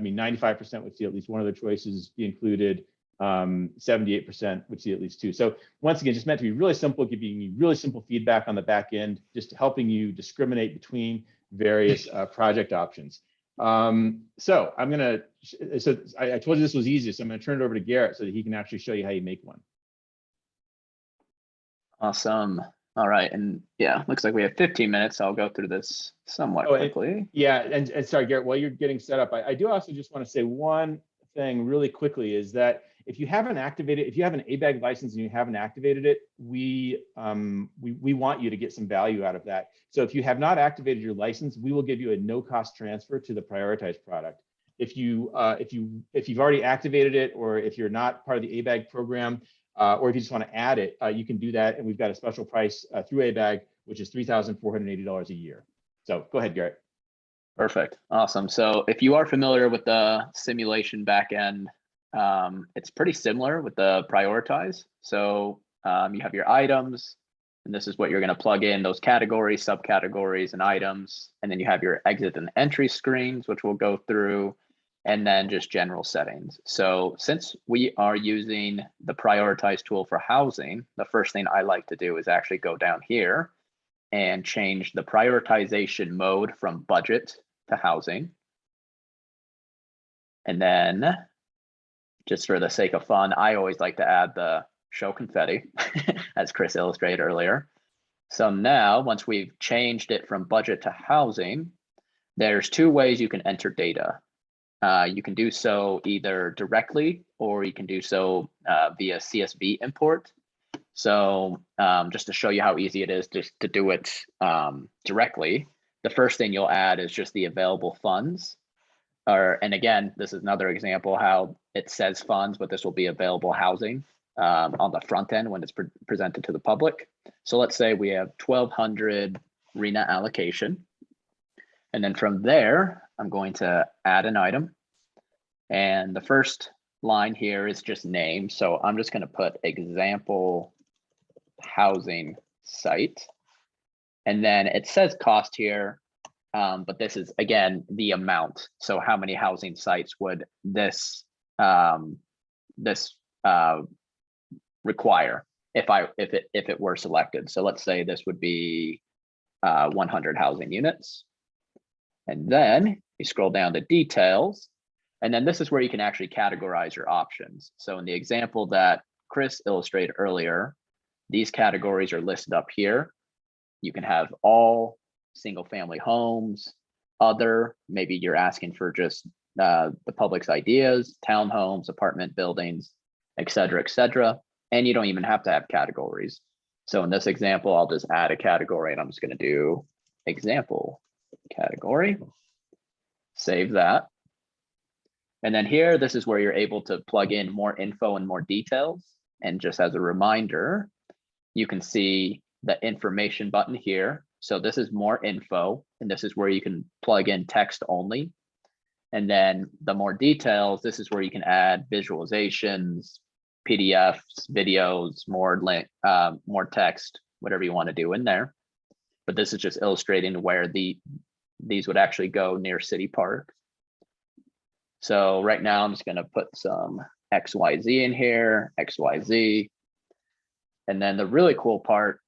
mean 95% would see at least one of their choices be included. 78% would see at least 2. So once again, just meant to be really simple, giving you really simple feedback on the back end, just helping you discriminate between various project options. So I told you this was easy, so I'm going to turn it over to Garrett so that he can actually show you how you make one. Awesome. All right. And yeah, looks like we have 15 minutes. So I'll go through this somewhat quickly. And sorry, Garrett, while you're getting set up, I do also just want to say one thing really quickly is that if you have an ABAG license and you haven't activated it, we want you to get some value out of that. So if you have not activated your license, we will give you a no-cost transfer to the prioritized product. If you've already activated it, or if you're not part of the ABAG program, or if you just want to add it, you can do that. And we've got a special price through ABAG, which is $3,480 a year. So go ahead, Garrett. Perfect. Awesome. So if you are familiar with the simulation backend, it's pretty similar with the prioritize. So you have your items, And this is what you're going to plug in, those categories, subcategories, and items. And then you have your exit and entry screens, which we'll go through, and then just general settings. So since we are using the prioritize tool for housing, the first thing I like to do is actually go down here and change the prioritization mode from budget to housing. And then just for the sake of fun, I always like to add the show confetti, as Chris illustrated earlier. So now, once we've changed it from budget to housing, there's two ways you can enter data. You can do so either directly, or you can do so via CSV import. So just to show you how easy it is just to do it directly, the first thing you'll add is just the available funds. And again, this is another example how it says funds, but this will be available housing on the front end when it's presented to the public. So let's say we have 1,200 RENA allocation. And then from there, I'm going to add an item. And the first line here is just name. So I'm just going to put example housing site. And then it says cost here, but this is, again, the amount. So how many housing sites would this require if it were selected? So let's say this would be 100 housing units. And then you scroll down to details. And then this is where you can actually categorize your options. So in the example that Chris illustrated earlier, these categories are listed up here. You can have all single family homes, other, maybe you're asking for just the public's ideas, townhomes, apartment buildings, et cetera, and you don't even have to have categories. So in this example, I'll just add a category and I'm just going to do example category, save that. And then here, this is where you're able to plug in more info and more details. And just as a reminder, you can see the information button here. So this is more info, and this is where you can plug in text only. And then the more details, this is where you can add visualizations, PDFs, videos, more text, whatever you want to do in there. But this is just illustrating where these would actually go near City Park. So right now I'm just going to put some XYZ in here, XYZ. And then the really cool part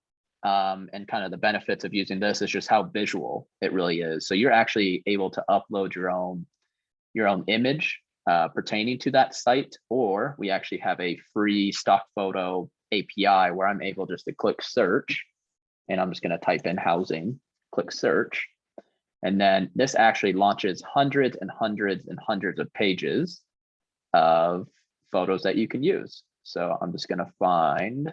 and kind of the benefits of using this is just how visual it really is. So you're actually able to upload your own image pertaining to that site, or we actually have a free stock photo API where I'm able just to click search, and I'm just going to type in housing, click search. And then this actually launches hundreds and hundreds and hundreds of pages of photos that you can use. So I'm just going to find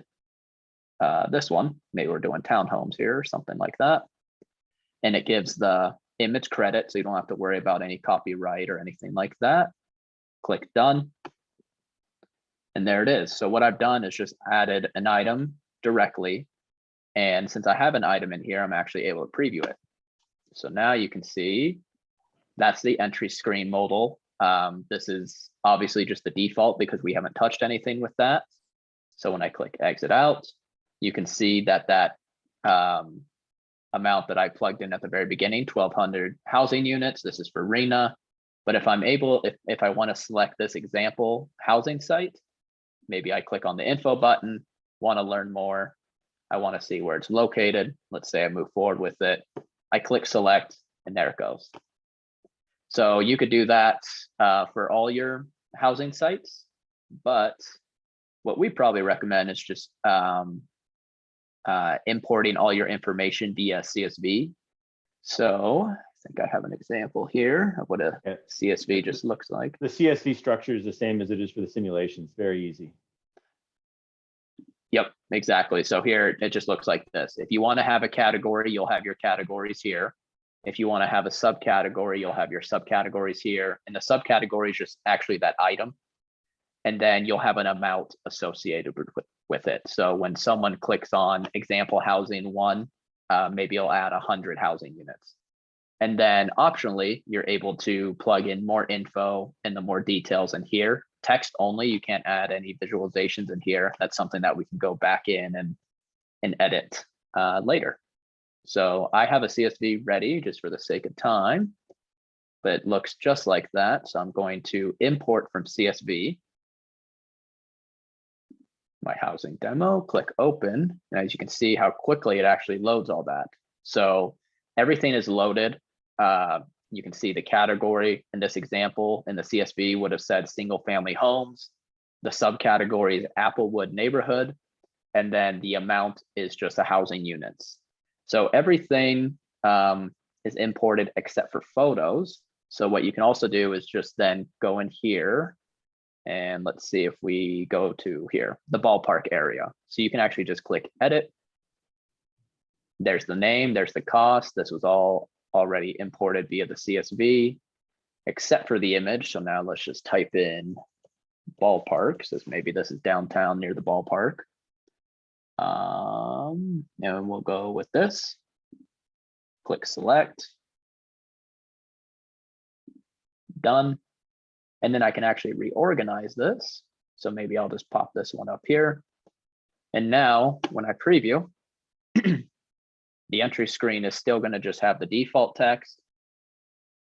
this one. Maybe we're doing townhomes here or something like that. And it gives the image credit, so you don't have to worry about any copyright or anything like that. Click done. And there it is. So what I've done is just added an item directly. And since I have an item in here, I'm actually able to preview it. So now you can see that's the entry screen modal. This is obviously just the default because we haven't touched anything with that. So when I click exit out, you can see that amount that I plugged in at the very beginning, 1,200 housing units. This is for RENA. But if I'm able, if I want to select this example housing site, maybe I click on the info button, want to learn more. I want to see where it's located. Let's say I move forward with it. I click select, and there it goes. So you could do that for all your housing sites, but what we probably recommend is just importing all your information via CSV. So I think I have an example here of what a CSV just looks like. The CSV structure is the same as it is for the simulations. Very easy. Yep, exactly. So here it just looks like this. If you want to have a category, you'll have your categories here. If you want to have a subcategory, you'll have your subcategories here. And the subcategory is just actually that item. And then you'll have an amount associated with it. So when someone clicks on example housing 1, maybe you'll add 100 housing units. And then optionally, you're able to plug in more info and the more details in here. Text only, you can't add any visualizations in here. That's something that we can go back in and edit later. So I have a CSV ready just for the sake of time, but it looks just like that. So I'm going to import from CSV my housing demo, click open. And as you can see how quickly it actually loads all that. So everything is loaded. You can see the category in this example in the CSV would have said single family homes. The subcategory is Applewood neighborhood. And then the amount is just the housing units. So everything is imported except for photos. So what you can also do is just then go in here and let's see if we go to here, the ballpark area. So you can actually just click edit. There's the name, there's the cost. This was all already imported via the CSV, except for the image. So now let's just type in ballpark. So maybe this is downtown near the ballpark. And we'll go with this. Click select. Done. And then I can actually reorganize this. So maybe I'll just pop this one up here. And now when I preview, the entry screen is still going to just have the default text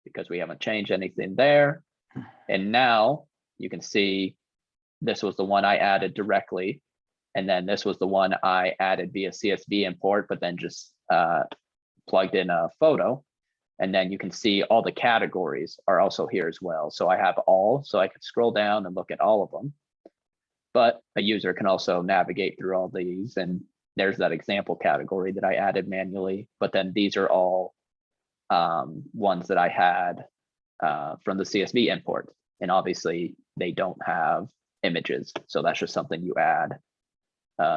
because we haven't changed anything there. And now you can see this was the one I added directly. And then this was the one I added via CSV import, but then just plugged in a photo. And then you can see all the categories are also here as well. So I have all, so I can scroll down and look at all of them. But a user can also navigate through all these. And there's that example category that I added manually. But then these are all ones that I had from the CSV import. And obviously they don't have images. So that's just something you add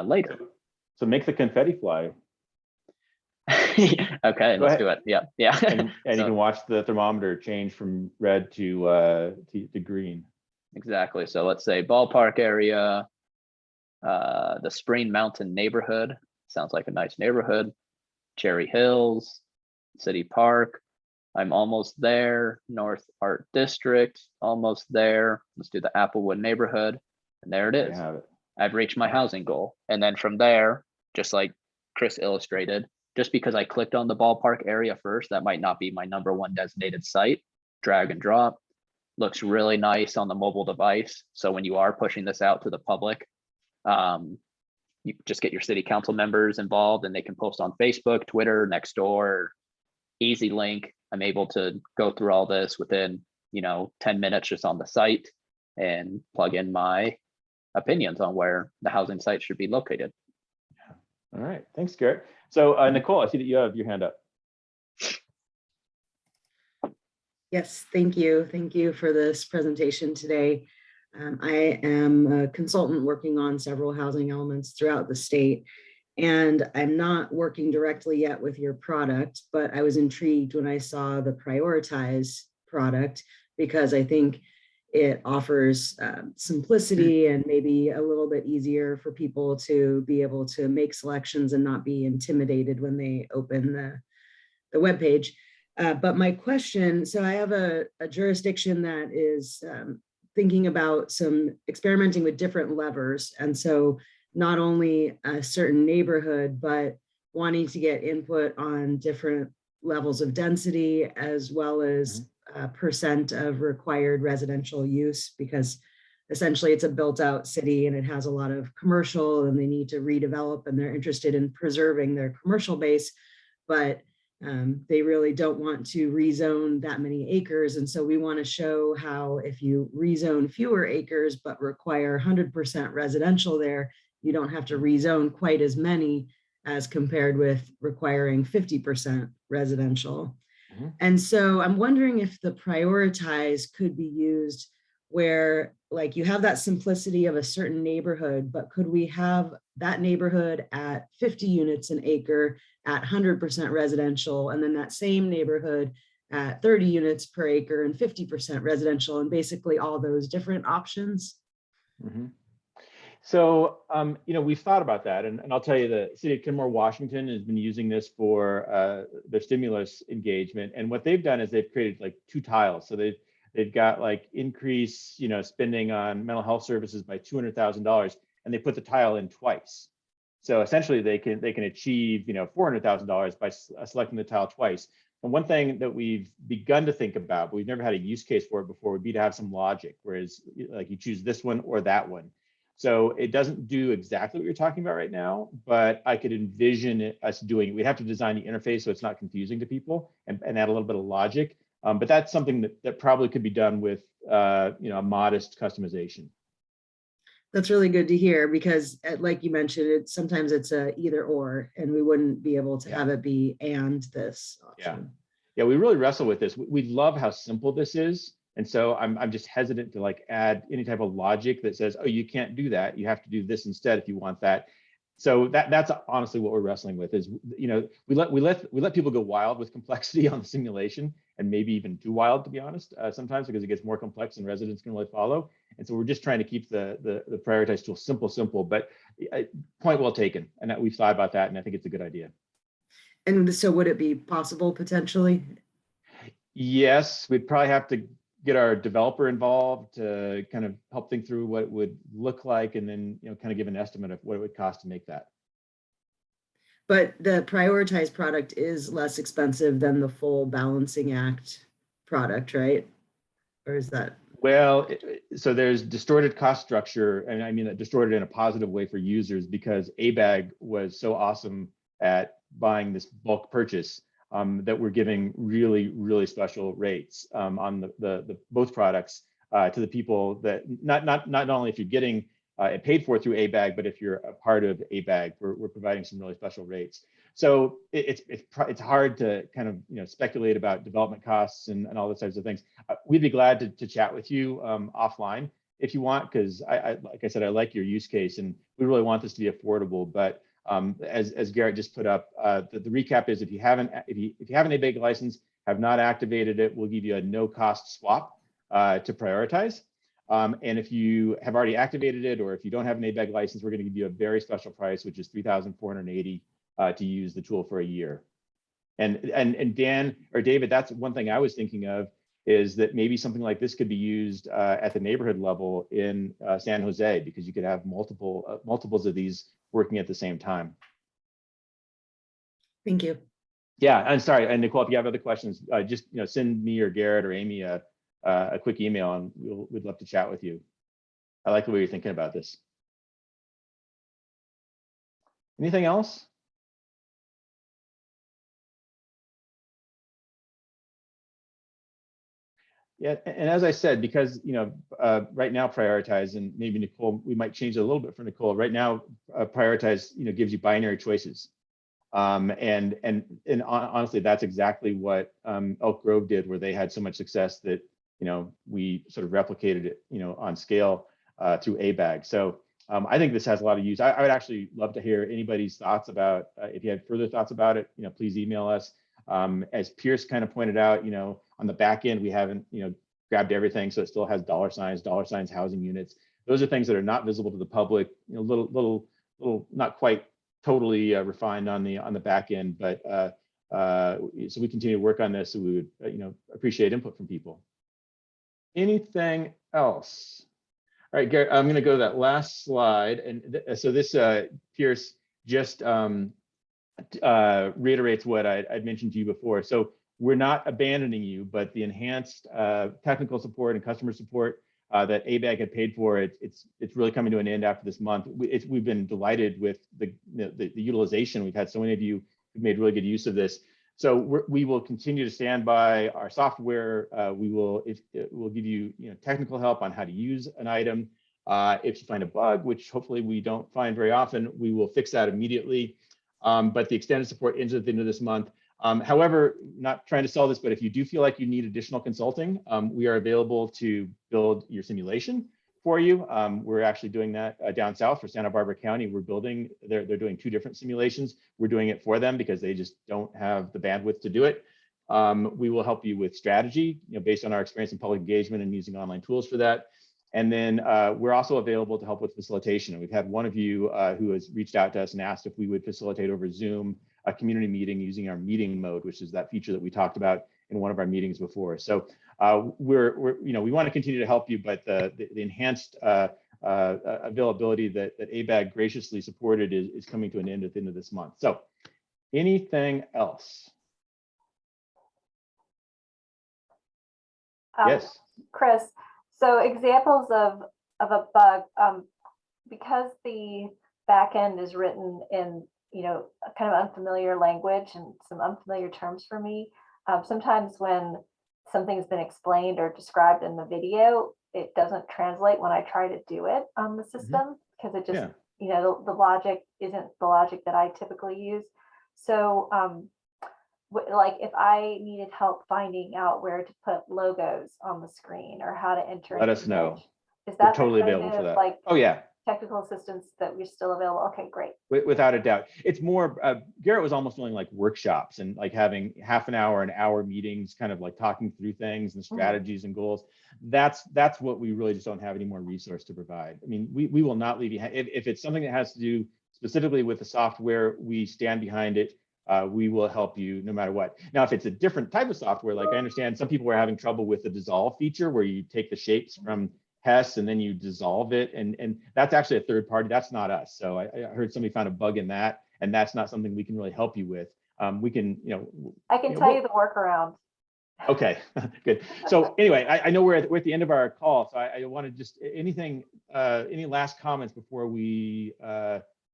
later. So make the confetti fly. Okay, let's do it. Yeah, yeah. And So, you can watch the thermometer change from red to green. exactly. So let's say ballpark area, the Spring Mountain neighborhood. Sounds like a nice neighborhood. Cherry Hills, City Park. I'm almost there. North Art District, almost there. Let's do the Applewood neighborhood. And there it is. I have it. I've reached my housing goal. And then from there, just like Chris illustrated, just because I clicked on the ballpark area first, that might not be my #1 designated site. Drag and drop. Looks really nice on the mobile device. So when you are pushing this out to the public, you just get your city council members involved and they can post on Facebook, Twitter, Nextdoor, easy link. I'm able to go through all this within, 10 minutes just on the site and plug in my opinions on where the housing site should be located. All right, thanks, Garrett. So Nicole, I see that you have your hand up. Yes, thank you. Thank you for this presentation today. I am a consultant working on several housing elements throughout the state, and I'm not working directly yet with your product, but I was intrigued when I saw the Prioritize product because I think it offers simplicity and maybe a little bit easier for people to be able to make selections and not be intimidated when they open the webpage. But my question, so I have a jurisdiction that is thinking about some experimenting with different levers. And so not only a certain neighborhood, but wanting to get input on different levels of density as well as percent of required residential use, because essentially it's a built out city and it has a lot of commercial and they need to redevelop and they're interested in preserving their commercial base, but they really don't want to rezone that many acres. And so we want to show how if you rezone fewer acres but require 100% residential there, you don't have to rezone quite as many as compared with requiring 50% residential. And so I'm wondering if the Prioritize could be used where like you have that simplicity of a certain neighborhood, but could we have that neighborhood at 50 units an acre at 100% residential, and then that same neighborhood at 30 units per acre and 50% residential, and basically all those different options? So, we've thought about that, and I'll tell you the city of Kenmore, Washington has been using this for their stimulus engagement. And what they've done is they've created like 2 tiles. So they've got like increase, spending on mental health services by $200,000, and they put the tile in twice. So essentially they can achieve, $400,000 by selecting the tile twice. And one thing that we've begun to think about, but we've never had a use case for it before, would be to have some logic, whereas like you choose this one or that one. So it doesn't do exactly what you're talking about right now, but I could envision us doing it. We'd have to design the interface so it's not confusing to people and add a little bit of logic. But that's something that probably could be done with a modest customization. That's really good to hear, because like you mentioned, sometimes it's a either or, and we wouldn't be able to have it be and this option. Yeah, we really wrestle with this. We love how simple this is. And so I'm just hesitant to like add any type of logic that says, oh, you can't do that. You have to do this instead if you want that. So that's honestly what we're wrestling with is, we let people go wild with complexity on the simulation, and maybe even too wild, to be honest, sometimes, because it gets more complex and residents can really follow. And so we're just trying to keep the prioritized tool simple, but point well taken. And that we've thought about that, and I think it's a good idea. And so would it be possible potentially? Yes, we'd probably have to get our developer involved to kind of help think through what it would look like, and then kind of give an estimate of what it would cost to make that. But the prioritized product is less expensive than the full balancing act product, right? Or is that? Well, so there's distorted cost structure, and I mean that distorted in a positive way for users, because ABAG was so awesome at buying this bulk purchase that we're giving really special rates on the both products to the people that not only if you're getting it paid for through ABAG, but if you're a part of ABAG, we're providing some really special rates. So it's hard to kind of speculate about development costs and all those types of things. We'd be glad to chat with you offline if you want, because like I said, I like your use case, and we really want this to be affordable. But as Garrett just put up, the recap is if you have an ABAG license, have not activated it, we'll give you a no cost swap to prioritize. And if you have already activated it, or if you don't have an ABAG license, we're going to give you a very special price, which is $3,480 to use the tool for a year. And Dan or David, that's one thing I was thinking of, is that maybe something like this could be used at the neighborhood level in San Jose, because you could have multiples of these working at the same time. Thank you. Yeah, I'm sorry, and Nicole, if you have other questions, just send me or Garrett or Amy a quick email, and we'd love to chat with you. I like the way you're thinking about this. Anything else? Yeah, and as I said, because right now Prioritize, and maybe Nicole, we might change it a little bit for Nicole. Right now, Prioritize gives you binary choices, and honestly, that's exactly what Elk Grove did, where they had so much success that we sort of replicated it on scale through ABAG. So I think this has a lot of use. I would actually love to hear anybody's thoughts about if you had further thoughts about it. Please email us. As Pierce kind of pointed out, on the back end, we haven't, grabbed everything. So it still has dollar signs housing units. Those are things that are not visible to the public, little, not quite totally refined on the back end, but so we continue to work on this. So we would, appreciate input from people. Anything else? All right, Garrett, I'm going to go to that last slide. And so this Pierce just reiterates what I'd mentioned to you before. So we're not abandoning you, but the enhanced technical support and customer support that ABAG had paid for, it's really coming to an end after this month. We've been delighted with the utilization. We've had so many of you who've made really good use of this. So we will continue to stand by our software. We'll give you, technical help on how to use an item. If you find a bug, which hopefully we don't find very often, we will fix that immediately. But the extended support ends at the end of this month. However, not trying to sell this, but if you do feel like you need additional consulting, we are available to build your simulation for you. We're actually doing that down south for Santa Barbara County. They're doing 2 different simulations. We're doing it for them because they just don't have the bandwidth to do it. We will help you with strategy, based on our experience in public engagement and using online tools for that. And then we're also available to help with facilitation. And we've had one of you who has reached out to us and asked if we would facilitate over Zoom a community meeting using our meeting mode, which is that feature that we talked about in one of our meetings before. So we want to continue to help you, but the enhanced availability that ABAG graciously supported is coming to an end at the end of this month. So anything else? Yes. Chris, so examples of a bug, because the back end is written in, you know, a kind of unfamiliar language and some unfamiliar terms for me. Sometimes when something's been explained or described in the video, it doesn't translate when I try to do it on the system because it just, you know, the logic isn't the logic that I typically use. So like if I needed help finding out where to put logos on the screen or how to enter, let us know. Is that we're totally available for that? Like, oh yeah, technical assistance that we're still available? Okay, great. Without a doubt. It's more, Garrett was almost doing like workshops and like having half an hour meetings, kind of like talking through things and strategies and goals. That's what we really just don't have any more resource to provide. I mean, we will not leave you. If it's something that has to do specifically with the software, we stand behind it. We will help you no matter what. Now, if it's a different type of software, like I understand some people were having trouble with the dissolve feature where you take the shapes from Hess and then you dissolve it. And that's actually a third party. That's not us. So I heard somebody found a bug in that, and that's not something we can really help you with. We can, I can tell you the workaround. Okay, good. So anyway, I know we're at the end of our call. So I want to just, anything, any last comments before we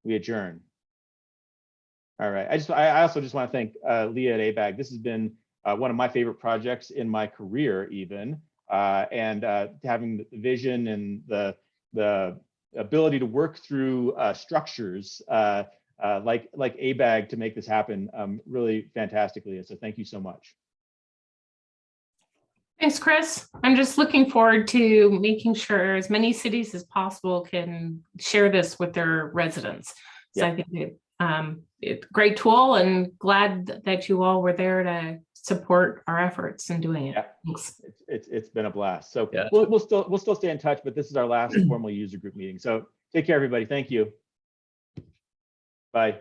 adjourn? All right. I also just want to thank Leah at ABAG. This has been one of my favorite projects in my career, even. And having the vision and the ability to work through structures like ABAG to make this happen really fantastically. So thank you so much. Thanks, Chris. I'm just looking forward to making sure as many cities as possible can share this with their residents. So I think it's a great tool, and glad that you all were there to support our efforts in doing it. Yeah. Thanks. It's been a blast. So we'll still stay in touch, but this is our last formal user group meeting. So take care, everybody. Thank you. Bye.